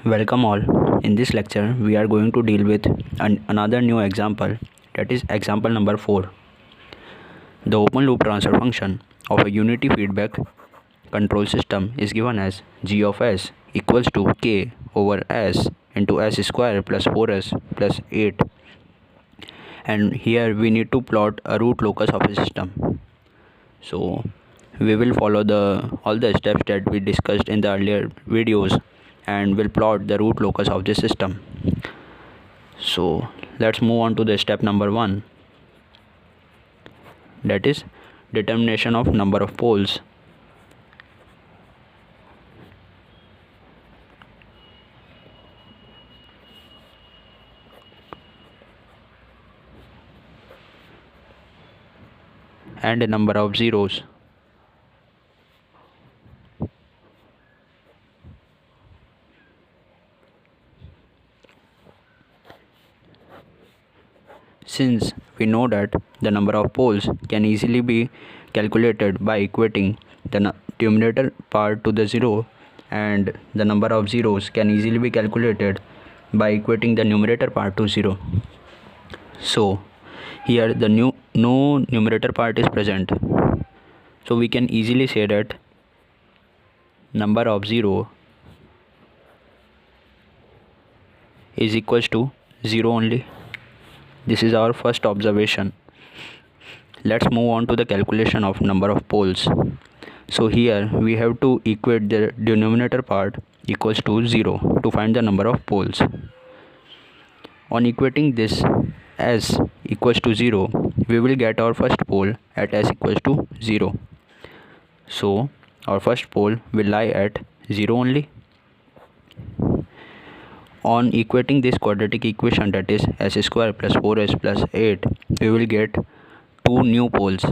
Welcome all. In this lecture, we are going to deal with another new example, that is example number 4. The open loop transfer function of a unity feedback control system is given as g of s equals to k over s into s square plus 4s plus 8, and here we need to plot a root locus of a system. So we will follow all the steps that we discussed in the earlier videos and will plot the root locus of this system. So let's move on to the step number 1, that is determination of number of poles. And a number of zeros. Since we know that the number of poles can easily be calculated by equating the numerator part to the 0, and the number of zeros can easily be calculated by equating the numerator part to 0. So here the no numerator part is present, so we can easily say that number of 0 is equals to 0 only. This is our first observation. Let's move on to the calculation of number of poles. So here we have to equate the denominator part equals to 0 to find the number of poles. On equating this s equals to 0, we will get our first pole at s equals to 0. So our first pole will lie at 0 only. On equating this quadratic equation, that is s square plus 4s plus 8, we will get two new poles.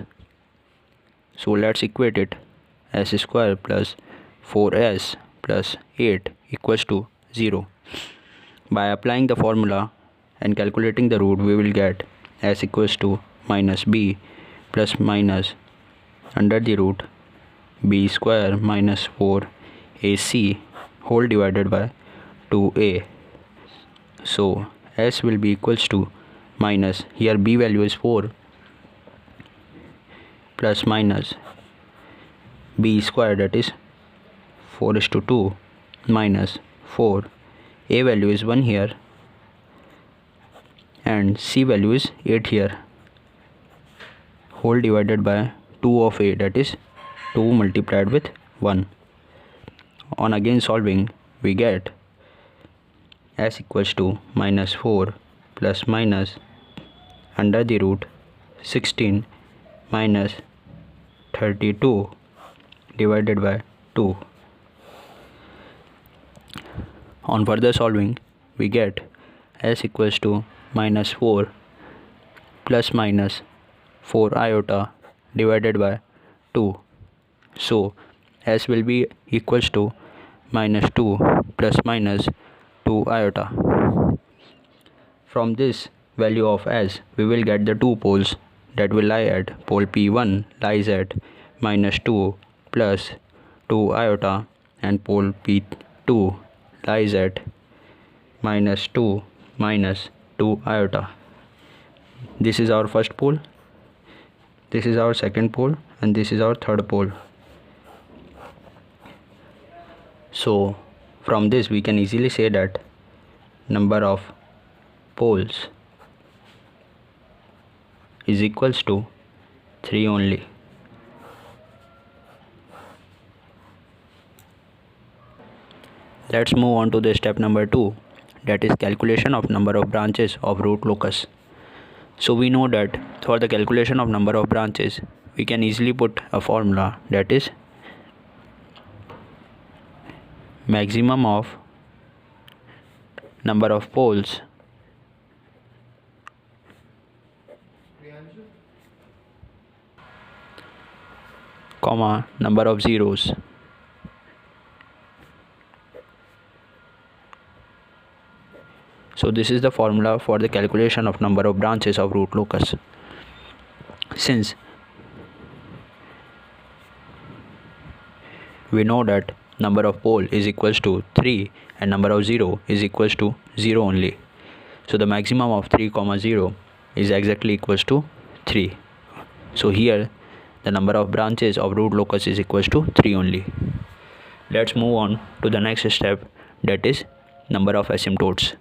So let's equate it. S square plus 4s plus 8 equals to 0. By applying the formula and calculating the root, we will get s equals to minus b plus minus under the root b square minus 4ac whole divided by 2a. So s will be equals to minus, here b value is 4, plus minus b square, that is 4:2 minus 4, a value is 1 here and c value is 8 here, whole divided by 2 of a, that is 2 multiplied with 1. On again solving, we get s equals to minus 4 plus minus under the root 16 minus 32 divided by 2. On further solving, we get s equals to minus 4 plus minus 4 iota divided by 2. So s will be equals to minus 2 plus minus 2 iota. From this value of s, we will get the two poles that will lie at pole P1 lies at minus 2 plus 2 iota, and pole P2 lies at minus 2 minus 2 iota. This is our first pole, this is our second pole, and this is our third pole. So from this we can easily say that number of poles is equals to 3 only. Let's move on to the step number 2, that is calculation of number of branches of root locus. So we know that for the calculation of number of branches, we can easily put a formula, that is maximum of number of poles comma number of zeros. So this is the formula for the calculation of number of branches of root locus. Since we know that number of pole is equals to 3 and number of 0 is equals to 0 only. So the maximum of 3 comma 0 is exactly equals to 3. So here the number of branches of root locus is equals to 3 only. Let's move on to the next step, that is number of asymptotes.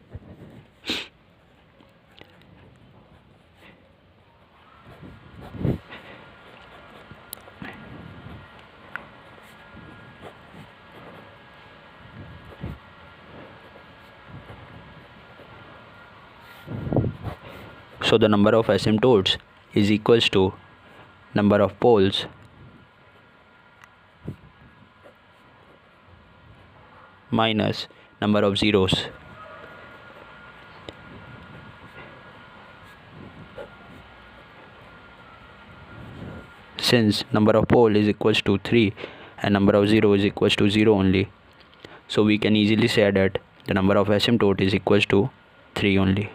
So the number of asymptotes is equals to number of poles minus number of zeros. Since number of pole is equals to 3 and number of 0 is equals to 0 only, so we can easily say that the number of asymptote is equals to 3 only.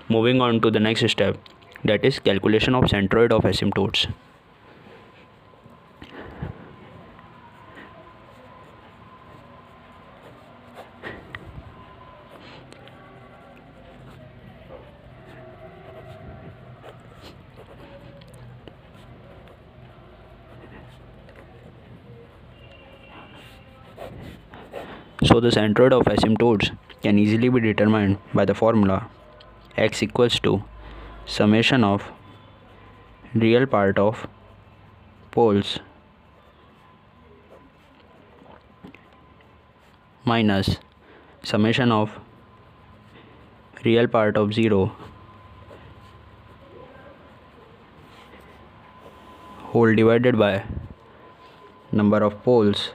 Moving on to the next step, that is calculation of centroid of asymptotes. So the centroid of asymptotes can easily be determined by the formula x equals to summation of real part of poles minus summation of real part of 0 whole divided by number of poles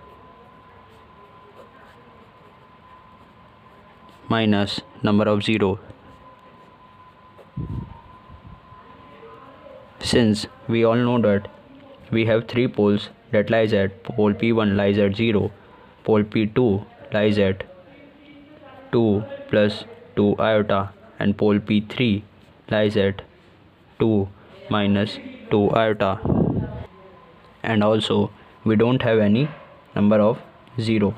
minus number of 0. Since we all know that we have 3 poles that lies at pole P1 lies at 0, pole P2 lies at 2 plus 2 iota and pole P3 lies at 2 minus 2 iota, and also we don't have any number of 0.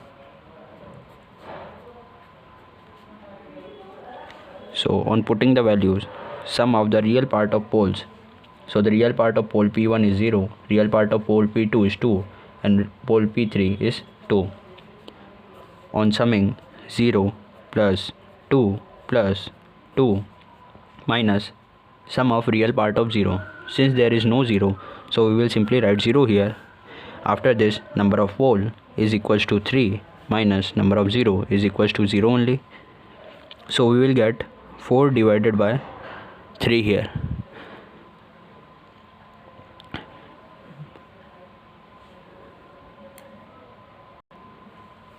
So on putting the values, sum of the real part of poles, so the real part of pole P1 is 0, real part of pole P2 is 2 and pole P3 is 2. On summing 0 plus 2 plus 2 minus sum of real part of 0, since there is no 0, so we will simply write 0 here. After this, number of pole is equals to 3 minus number of 0 is equals to 0 only. So we will get 4 divided by 3 here.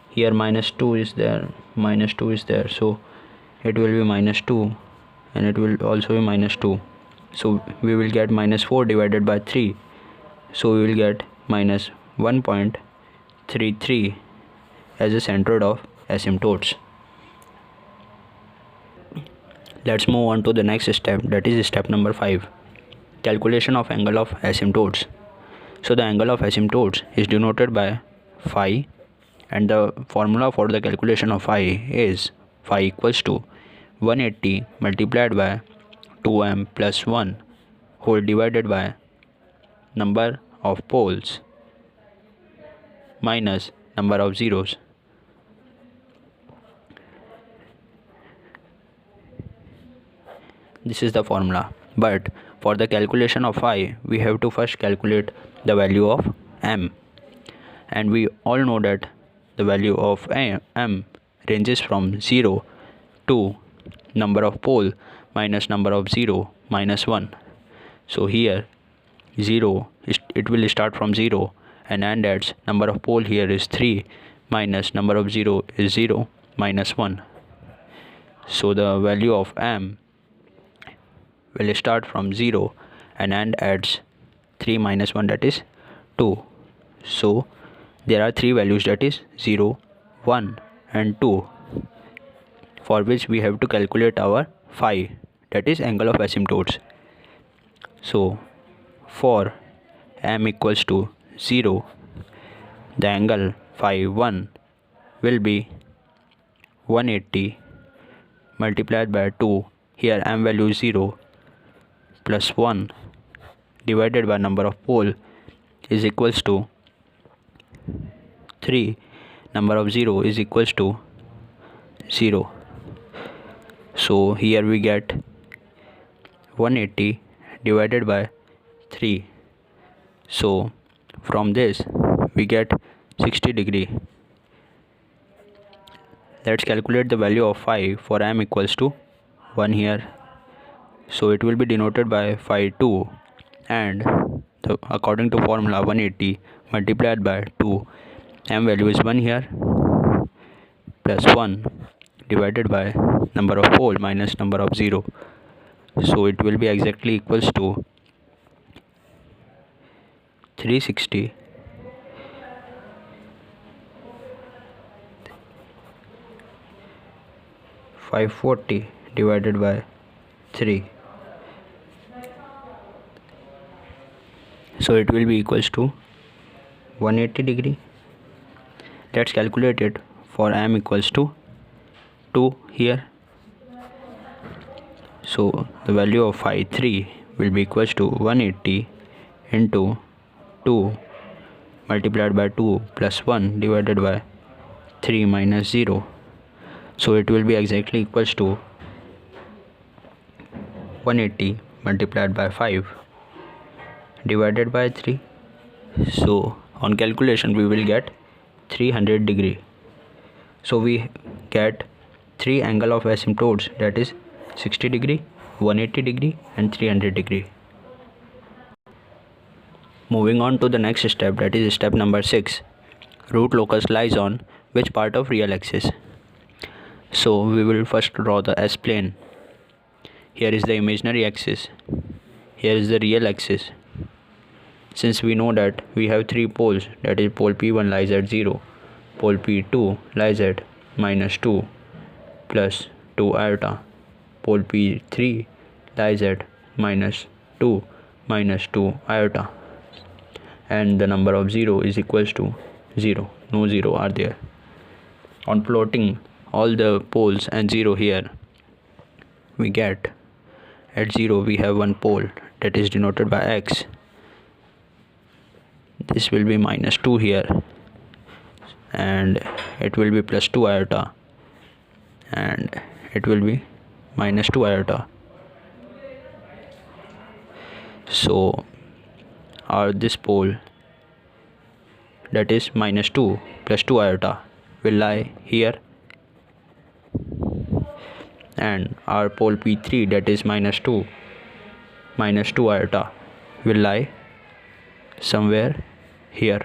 Here minus 2 is there, so it will be minus 2 and it will also be minus 2. So we will get minus 4 divided by 3. So we will get minus 1.33 as a centroid of asymptotes. Let's move on to the next step, that is step number 5, calculation of angle of asymptotes. So the angle of asymptotes is denoted by phi, and the formula for the calculation of phi is phi equals to 180 multiplied by 2m plus 1 whole divided by number of poles minus number of zeros. This is the formula, but for the calculation of phi we have to first calculate the value of m, and we all know that the value of m ranges from 0 to number of pole minus number of 0 minus 1. So here 0 it will start from 0 and end at number of pole here is 3 minus number of 0 is 0 minus 1. So the value of m will start from 0 and end at 3 minus 1, that is 2. So there are 3 values, that is 0, 1 and 2, for which we have to calculate our phi, that is angle of asymptotes. So for m equals to 0, the angle phi 1 will be 180 multiplied by 2, here m value is 0, plus 1 divided by number of pole is equals to 3, number of 0 is equals to 0. So here we get 180 divided by 3. So from this we get 60 degree. Let's calculate the value of phi for m equals to 1 here. So it will be denoted by phi 2, and according to formula 180 multiplied by 2, m value is 1 here, plus 1 divided by number of pole minus number of 0. So it will be exactly equals to 360 540 divided by 3. So it will be equals to 180 degree. Let's calculate it for m equals to 2 here. So the value of phi 3 will be equals to 180 into 2 multiplied by 2 plus 1 divided by 3 minus 0. So it will be exactly equals to 180 multiplied by 5 divided by 3. So on calculation we will get 300 degree. So we get 3 angle of asymptotes, that is 60 degree, 180 degree and 300 degree. Moving on to the next step, that is step number 6. Root locus lies on which part of real axis? So we will first draw the S-plane. Here is the imaginary axis. Here is the real axis. Since we know that we have 3 poles, that is pole P1 lies at 0, pole P2 lies at minus 2 plus 2 iota, pole P3 lies at minus 2 iota, and the number of 0 is equals to 0. No 0 are there. On plotting all the poles and 0 here, we get at 0 we have one pole, that is denoted by x. This will be minus 2 here, and it will be plus 2 iota, and it will be minus 2 iota. So this pole, that is minus 2 plus 2 iota, will lie here, and our pole P3, that is minus 2 iota, will lie somewhere here.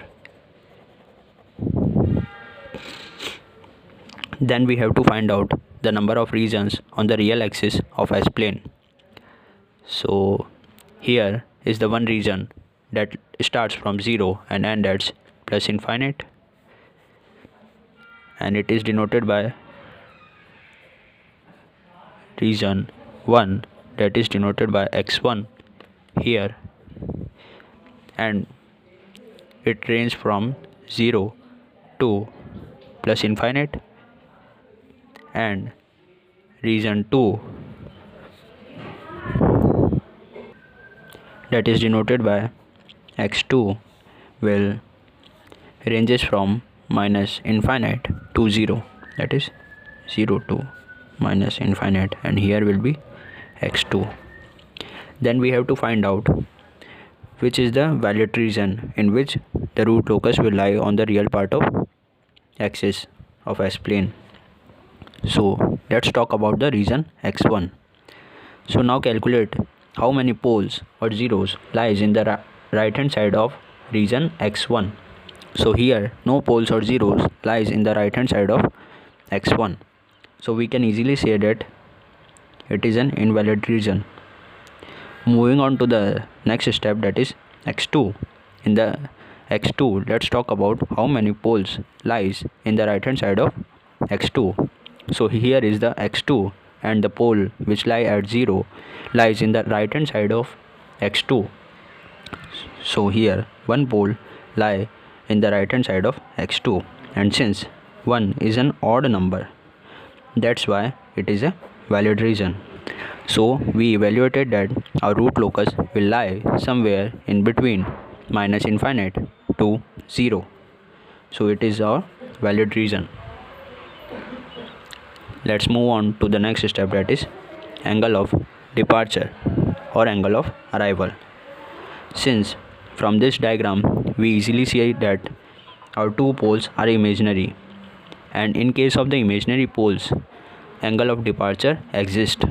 Then we have to find out the number of regions on the real axis of S-plane. So here is the one region that starts from 0 and ends at plus infinite, and it is denoted by region 1, that is denoted by x1 here, and it ranges from 0 to plus infinite, and region 2, that is denoted by x2, will ranges from minus infinite to 0, that is 0 to minus infinite, and here will be x2. Then we have to find out which is the valid region in which the root locus will lie on the real part of axis of S-plane. So let's talk about the region x1. So now calculate how many poles or zeros lies in the right hand side of region x1. So here no poles or zeros lies in the right hand side of x1. So we can easily say that it is an invalid region. Moving on to the next step, that is x2. In the x2, let's talk about how many poles lies in the right hand side of x2. So here is the x2, and the pole which lie at 0 lies in the right hand side of x2. So here one pole lie in the right hand side of x2, and since 1 is an odd number, that's why it is a valid reason. So we evaluated that our root locus will lie somewhere in between minus infinite to 0. So it is our valid reason. Let's move on to the next step, that is angle of departure or angle of arrival. Since from this diagram we easily see that our two poles are imaginary, and in case of the imaginary poles, angle of departure exists.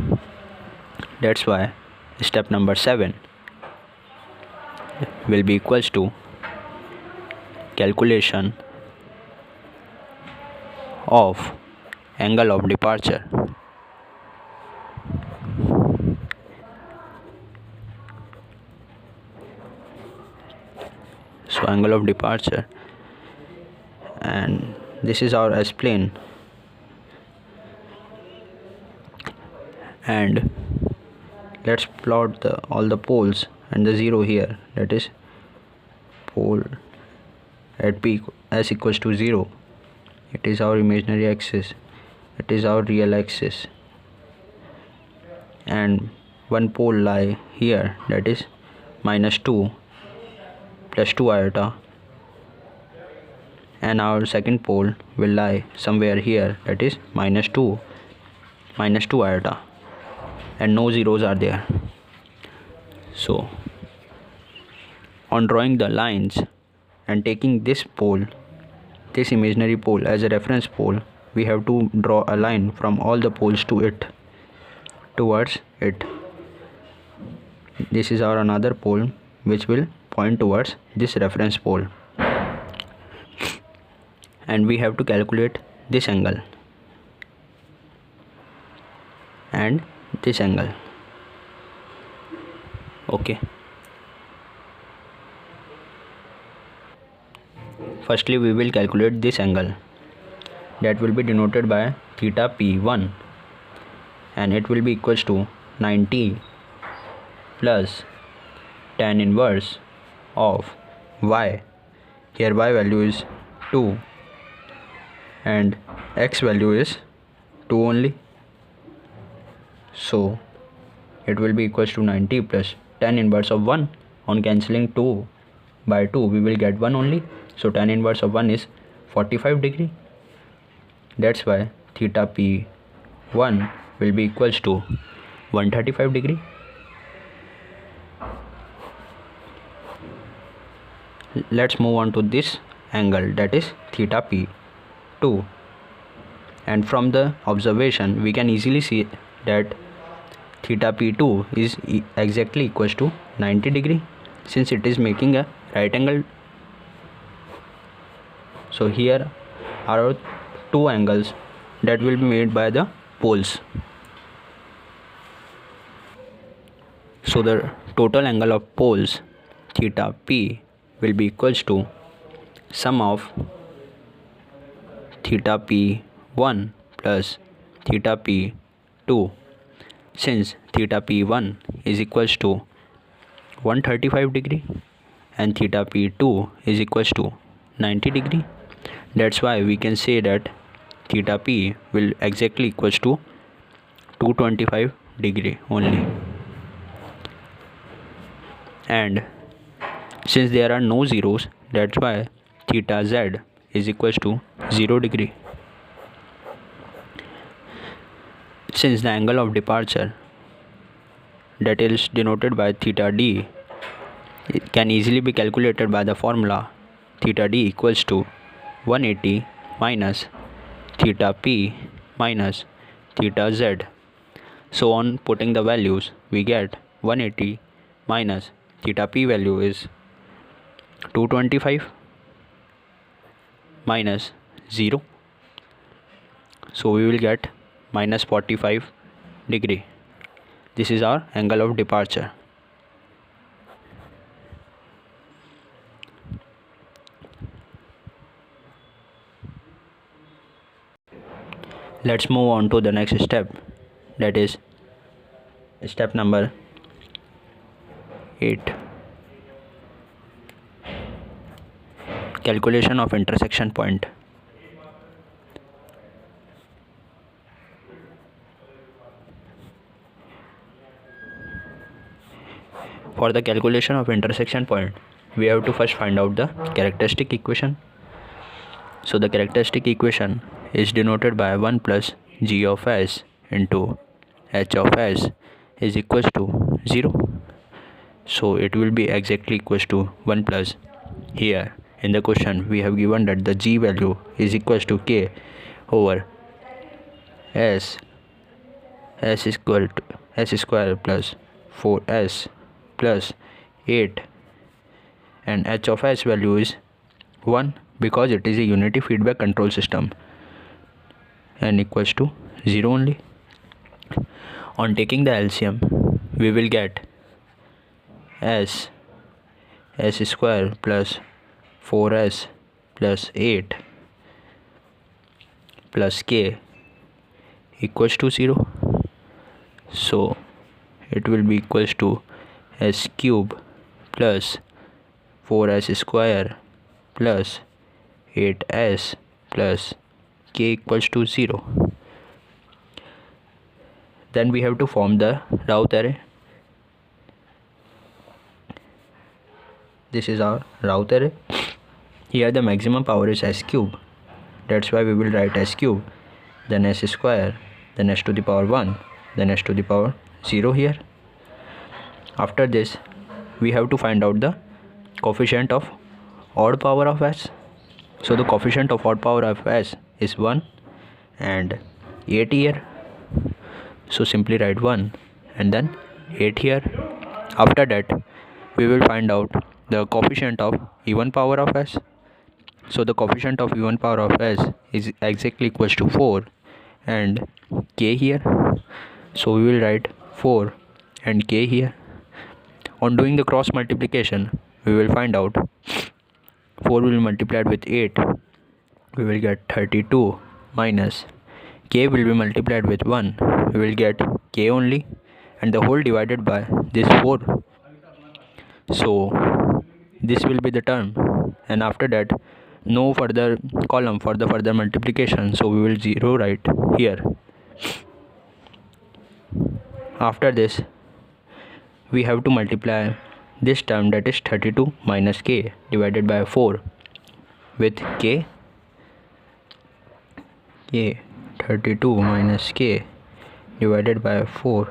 That's why step number 7 will be equals to calculation of angle of departure. So angle of departure, and this is our S-plane, and let's plot all the poles and the 0 here, that is pole at P s equals to 0. It is our imaginary axis, it is our real axis, and one pole lie here, that is minus 2 plus 2 iota, and our second pole will lie somewhere here, that is minus 2 iota, and no zeros are there. So on drawing the lines and taking this pole, this imaginary pole as a reference pole, we have to draw a line from all the poles towards it. This is our another pole which will point towards this reference pole, and we have to calculate this angle and this angle. Okay, firstly we will calculate this angle, that will be denoted by theta p1, and it will be equals to 90 plus tan inverse of y. Here y value is 2 and x value is 2 only, so it will be equals to 90 plus tan inverse of 1. On cancelling 2 by 2 we will get 1 only, so tan inverse of 1 is 45 degree. That's why theta p1 will be equals to 135 degree. Let's move on to this angle, that is theta p2, and from the observation we can easily see that theta p2 is exactly equals to 90 degree, since it is making a right angle. So here are two angles that will be made by the poles. So the total angle of poles theta p will be equals to sum of theta p1 plus theta p2. Since theta p1 is equals to 135 degree and theta p2 is equals to 90 degree, that's why we can say that theta p will exactly equals to 225 degree only. And since there are no zeros, that's why theta z is equals to 0 degree. Since the angle of departure, that is denoted by theta d, it can easily be calculated by the formula theta d equals to 180 minus theta p minus theta z. So on putting the values, we get 180 minus theta p value is 225 minus 0, so we will get minus 45 degree. This is our angle of departure. Let's move on to the next step, that is step number 8. calculation of intersection point. For the calculation of intersection point, we have to first find out the characteristic equation. So the characteristic equation is denoted by 1 plus g of s into h of s is equals to 0. So it will be exactly equals to 1 plus. Here in the question we have given that the g value is equals to k over s is equal to s square plus 4s plus 8, and h of s value is 1 because it is a unity feedback control system, and equals to 0 only. On taking the LCM, we will get s square plus 4s plus 8 plus k equals to 0. So it will be equals to s cube plus 4s square plus 8s plus k equals to 0. Then we have to form the Raut array. This is our Raut array. Here the maximum power is s cube. That's why we will write s cube, then s square, then s to the power 1, then s to the power 0 here. After this, we have to find out the coefficient of odd power of s. So the coefficient of odd power of s is 1 and 8 here. So simply write 1 and then 8 here. After that, we will find out the coefficient of even power of s. So the coefficient of even power of s is exactly equals to 4 and k here. So we will write 4 and k here. On doing the cross multiplication, we will find out 4 will be multiplied with 8, we will get 32, minus k will be multiplied with 1, we will get k only, and the whole divided by this 4. So this will be the term, and after that no further column for the further multiplication, so we will 0 write here. After this, we have to multiply this term, that is 32 minus k divided by 4 with k 32 minus k divided by 4,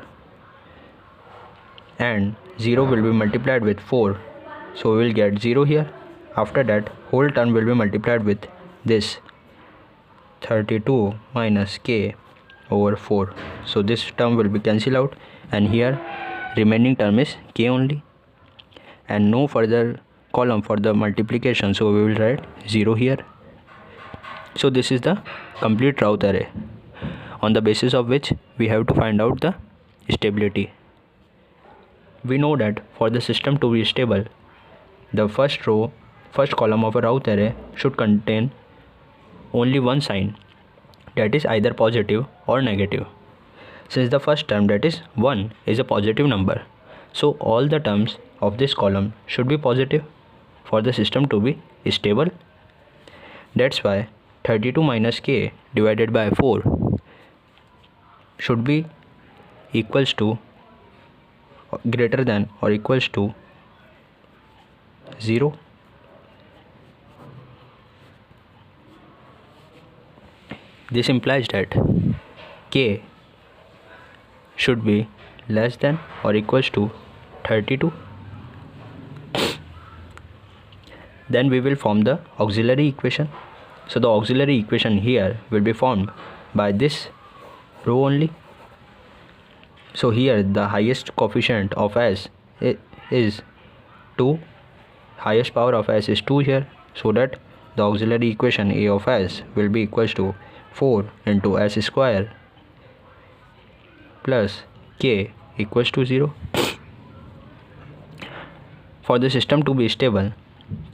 and 0 will be multiplied with 4, so we will get 0 here. After that, whole term will be multiplied with this 32 minus k over 4, so this term will be cancelled out, and here remaining term is k only, and no further column for the multiplication, so we will write 0 here. So this is the complete Raut array, on the basis of which we have to find out the stability. We know that for the system to be stable, the first column of a Raut array should contain only one sign, that is either positive or negative. Since the first term, that is 1, is a positive number, so all the terms of this column should be positive for the system to be stable. That's why 32 minus k divided by 4 should be equals to greater than or equals to 0. This implies that k should be less than or equals to 32. Then we will form the auxiliary equation. So the auxiliary equation here will be formed by this row only. So here the highest coefficient of s is 2, highest power of s is 2 here, so that the auxiliary equation a of s will be equals to 4 into s square plus k equals to 0. For the system to be stable,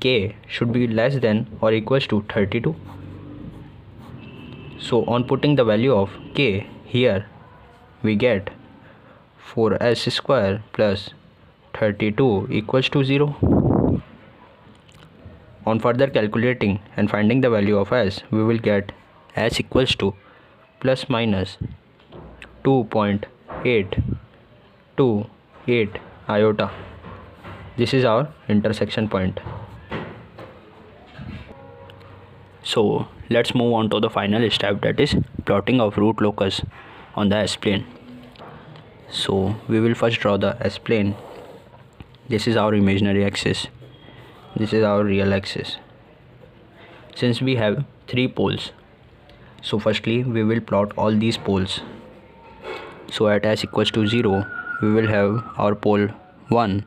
k should be less than or equals to 32. So on putting the value of k here, we get 4s square plus 32 equals to 0. On further calculating and finding the value of s, we will get s equals to plus minus 2.828 iota. This is our intersection point. So let's move on to the final step, that is plotting of root locus on the s-plane. So we will first draw the s-plane. This is our imaginary axis. This is our real axis. Since we have 3 poles, so firstly we will plot all these poles. So at s equals to 0, we will have our pole 1.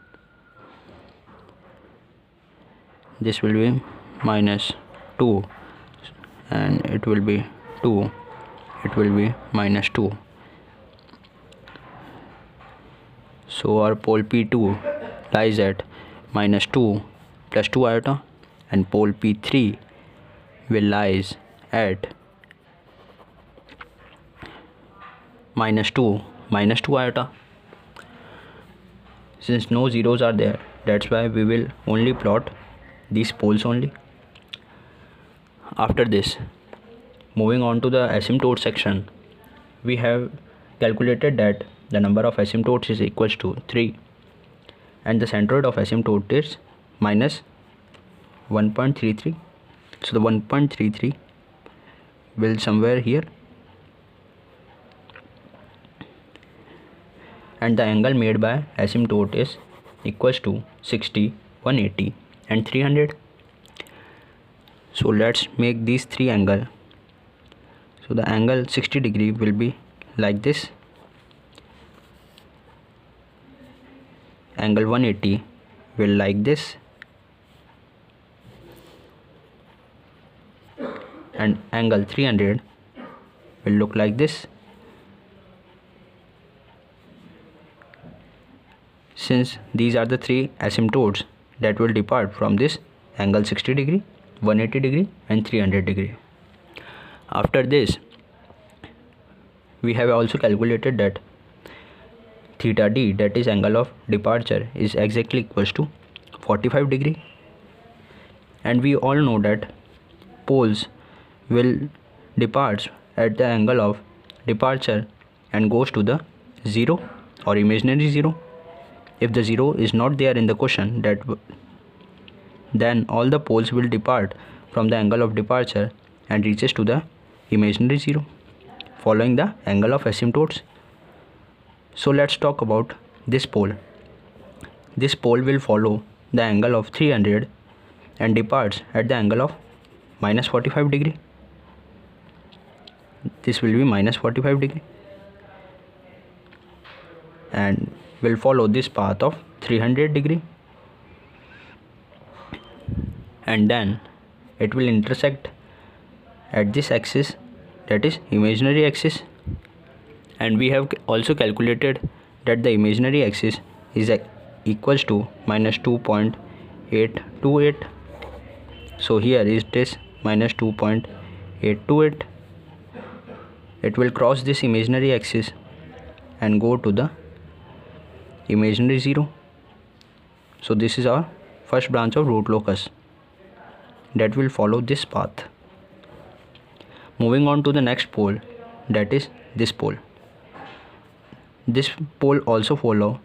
This will be minus 2, and it will be 2. It will be minus 2. So our pole P2 lies at minus 2 plus 2 iota, and pole P3 will lies at minus 2 iota. Since no zeros are there, that's why we will only plot these poles only. After this, moving on to the asymptote section, we have calculated that the number of asymptotes is equals to 3, and the centroid of asymptote is minus 1.33. So the 1.33 will somewhere here, and the angle made by asymptote is equals to 60, 180 and 300. So let's make these 3 angles. So the angle 60 degree will be like this, angle 180 will like this, and angle 300 will look like this. Since these are the 3 asymptotes that will depart from this angle 60 degree, 180 degree and 300 degree. After this, we have also calculated that theta d, that is angle of departure, is exactly equals to 45 degree, and we all know that poles will depart at the angle of departure and goes to the 0 or imaginary 0. If the 0 is not there in the question, then all the poles will depart from the angle of departure and reaches to the imaginary 0, following the angle of asymptotes. So let's talk about this pole. This pole will follow the angle of 300 and departs at the angle of minus 45 degree. This will be minus 45 degree and will follow this path of 300 degree, and then it will intersect at this axis, that is imaginary axis. And we have also calculated that the imaginary axis is equals to minus 2.828. So here is this minus 2.828. It will cross this imaginary axis and go to the imaginary 0. So this is our first branch of root locus that will follow this path. Moving on to the next pole, that is this pole. This pole also follow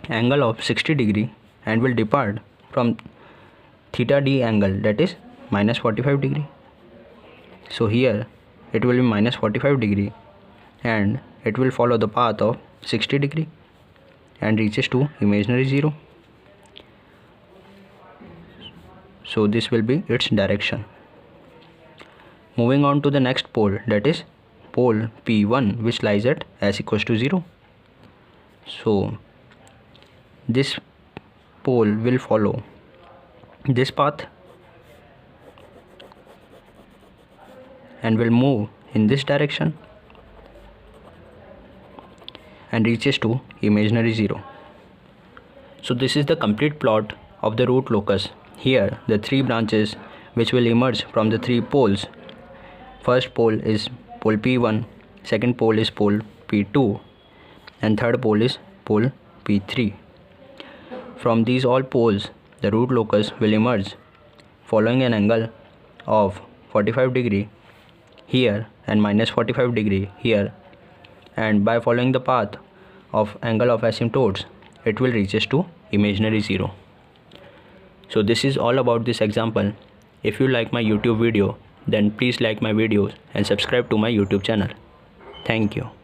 angle of 60 degree and will depart from theta d angle, that is minus 45 degree. So here it will be minus 45 degree and it will follow the path of 60 degree and reaches to imaginary 0. So this will be its direction. Moving on to the next pole, that is pole P1, which lies at s equals to 0. So this pole will follow this path and will move in this direction and reaches to imaginary 0. So this is the complete plot of the root locus. Here the 3 branches which will emerge from the 3 poles. First pole is pole P1, second pole is pole P2 and third pole is pole P3. From these all poles the root locus will emerge following an angle of 45 degree here and minus 45 degree here, and by following the path of angle of asymptotes it will reaches to imaginary 0. So this is all about this example. If you like my YouTube video, then please like my videos and subscribe to my YouTube channel. Thank you.